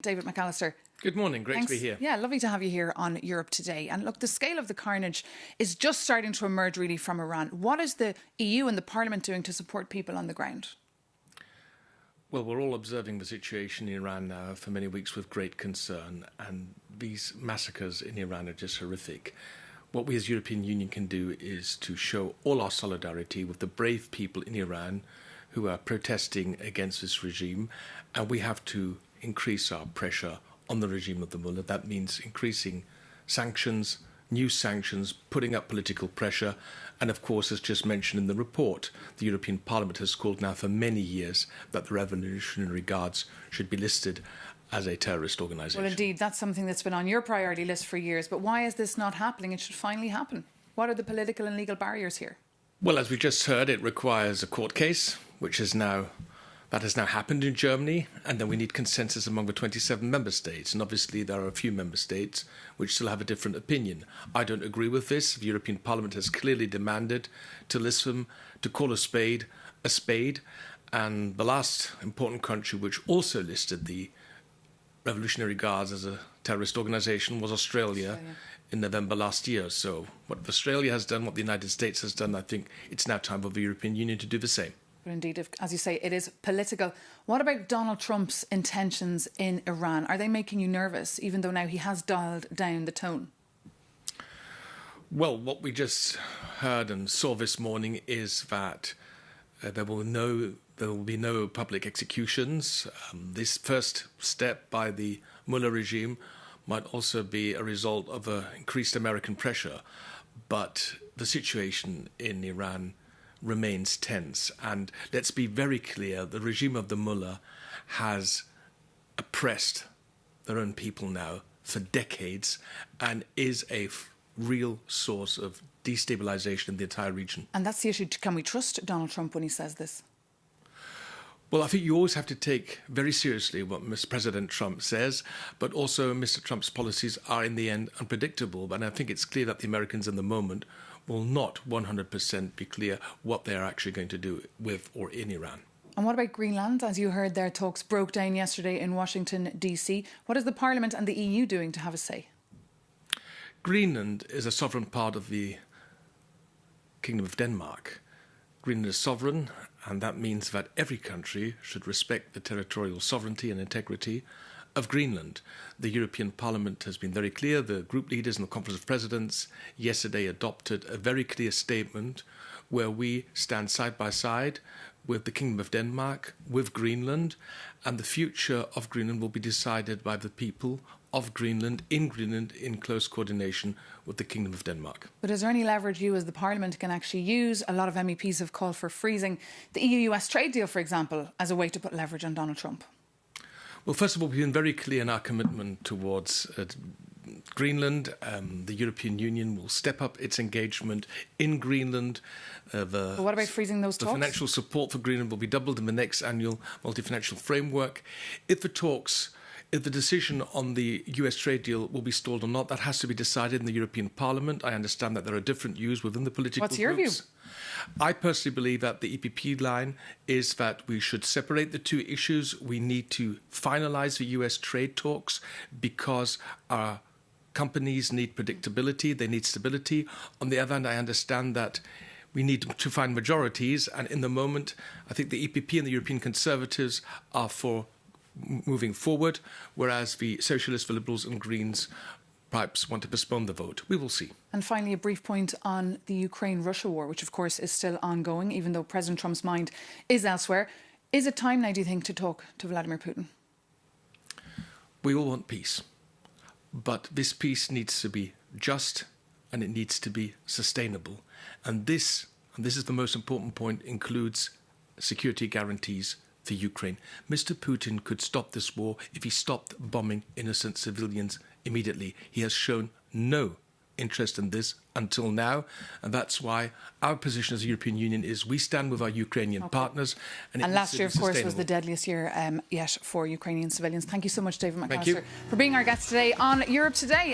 David McAllister. Good morning, great Thanks. to be here. Yeah, lovely to have you here on Europe Today. And look, the scale of the carnage is just starting to emerge really from Iran. What is the EU and the Parliament doing to support people on the ground? Well, we're all observing the situation in Iran now for many weeks with great concern, and these massacres in Iran are just horrific. What we as European Union can do is to show all our solidarity with the brave people in Iran who are protesting against this regime, and we have to increase our pressure on the regime of the mullah. That means increasing sanctions, new sanctions, putting up political pressure, and of course, as just mentioned in the report, the European Parliament has called now for many years that the Revolutionary Guards should be listed as a terrorist organisation. Well, indeed, that's something that's been on your priority list for years. But why is this not happening? It should finally happen. What are the political and legal barriers here? Well, as we just heard, it requires a court case, that has now happened in Germany, and then we need consensus among the 27 member states. And obviously there are a few member states which still have a different opinion. I don't agree with this. The European Parliament has clearly demanded to listen, to call a spade, and the last important country which also listed the Revolutionary Guards as a terrorist organisation was Australia in November last year. So what Australia has done, what the United States has done, I think it's now time for the European Union to do the same. But indeed, as you say, it is political. What about Donald Trump's intentions in Iran? Are they making you nervous, even though now he has dialed down the tone? Well, what we just heard and saw this morning is that there will be no public executions. This first step by the mullah regime might also be a result of increased American pressure. But the situation in Iran remains tense. And let's be very clear, the regime of the mullah has oppressed their own people now for decades and is a real source of destabilization in the entire region. And that's the issue. Can we trust Donald Trump when he says this? Well, I think you always have to take very seriously what Mr. President Trump says, but also Mr. Trump's policies are in the end unpredictable. And I think it's clear that the Americans in the moment will not 100% be clear what they are actually going to do with or in Iran. And what about Greenland? As you heard, their talks broke down yesterday in Washington, D.C. What is the Parliament and the EU doing to have a say? Greenland is a sovereign part of the Kingdom of Denmark. Greenland is sovereign, and that means that every country should respect the territorial sovereignty and integrity of Greenland. The European Parliament has been very clear. The group leaders in the Conference of Presidents yesterday adopted a very clear statement where we stand side by side with the Kingdom of Denmark, with Greenland, and the future of Greenland will be decided by the people of Greenland in close coordination with the Kingdom of Denmark. But is there any leverage you as the Parliament can actually use? A lot of MEPs have called for freezing the EU-US trade deal, for example, as a way to put leverage on Donald Trump. Well, first of all, we've been very clear in our commitment towards Greenland. The European Union will step up its engagement in Greenland. But what about freezing those talks? The financial support for Greenland will be doubled in the next annual multi-financial framework. If the decision on the US trade deal will be stalled or not, that has to be decided in the European Parliament. I understand that there are different views within the political groups. What's your view? I personally believe that the EPP line is that we should separate the two issues. We need to finalise the US trade talks because our companies need predictability, they need stability. On the other hand, I understand that we need to find majorities, and in the moment, I think the EPP and the European Conservatives are for moving forward, whereas the Socialists, the Liberals and Greens perhaps want to postpone the vote. We will see. And finally, a brief point on the Ukraine-Russia war, which of course is still ongoing, even though President Trump's mind is elsewhere. Is it time now, do you think, to talk to Vladimir Putin? We all want peace, but this peace needs to be just and it needs to be sustainable. And this is the most important point, includes security guarantees for Ukraine. Mr. Putin could stop this war if he stopped bombing innocent civilians immediately. He has shown no interest in this until now, and that's why our position as the European Union is we stand with our Ukrainian partners. And last year, of course, was the deadliest year yet for Ukrainian civilians. Thank you so much, David McAllister, for being our guest today on Europe Today.